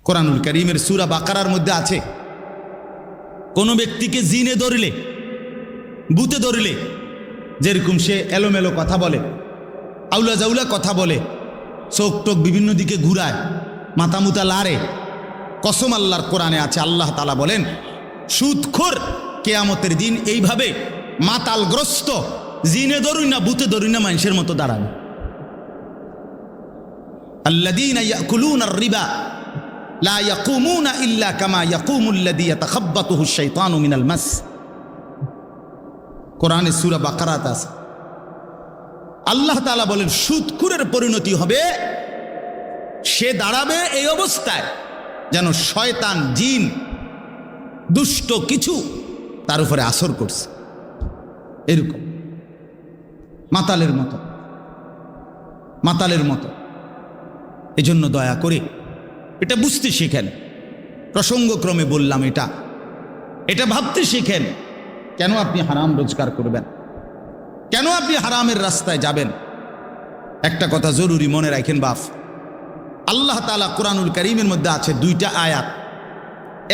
কোরআনুল কারীমের সূরা বাকারার মধ্যে আছে, কোনো ব্যক্তিকে জিনে ধরিলে, ভূতে ধরিলে, যেরকম সে এলোমেলো কথা বলে, আউলা জাউলা কথা বলে, চোখ টোক বিভিন্ন দিকে ঘুরায়, মাথা মুতা লাড়ে, কসম আল্লাহর কোরআনে আছে, আল্লাহ তাআলা বলেন সুদখোর কিয়ামতের দিন এইভাবে মাতালগ্রস্ত জিনে ধরুন না ভূতে ধরুন না মানুষের মতো দাঁড়াবে। আল্লাযীনা ইয়াকুলুনার রিবা লা ইয়াকুমুনা ইল্লা কামা ইয়াকুমুল্লাযী ইয়াতাখাব্বাতুহুশ শাইতানু মিনাল মাস। কোরআনে সূরা বাকারাতে আছে, আল্লাহ তাআলা বলেন সুদখোরের পরিণতি হবে, সে দাঁড়াবে এই অবস্থায় যেন শয়তান জিন দুষ্ট কিছু তার উপরে আসর করছে, এরকম মাতালের মতো, মাতালের মতো। এজন্য দয়া করে এটা বুঝতে শিখেন, প্রসঙ্গক্রমে বললাম এটা ভাবতে শিখেন। কেন আপনি হারাম রোজগার করবেন? কেন আপনি হারামের রাস্তায় যাবেন? একটা কথা জরুরি মনে রাখেন বাপ, আল্লাহ তাআলা কোরআনুল কারীমের মধ্যে আছে দুইটা আয়াত,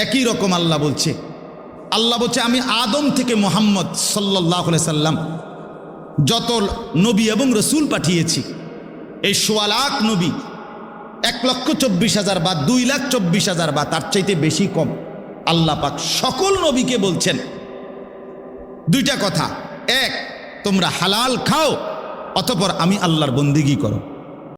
একই রকম আল্লাহ বলছে আমি আদম থেকে মুহাম্মদ সাল্লাল্লাহু আলাইহি সাল্লাম যত নবী এবং রসুল পাঠিয়েছি, এই ১৬ লাখ নবী ১,২৪,০০০ বা ২,২৪,০০০ বা তার চাইতে বেশি কম, আল্লাহ পাক সকল নবীকে বলছেন দুইটা কথা। এক, তোমরা হালাল খাও, অতঃপর আমি আল্লাহর বন্দেগী করো।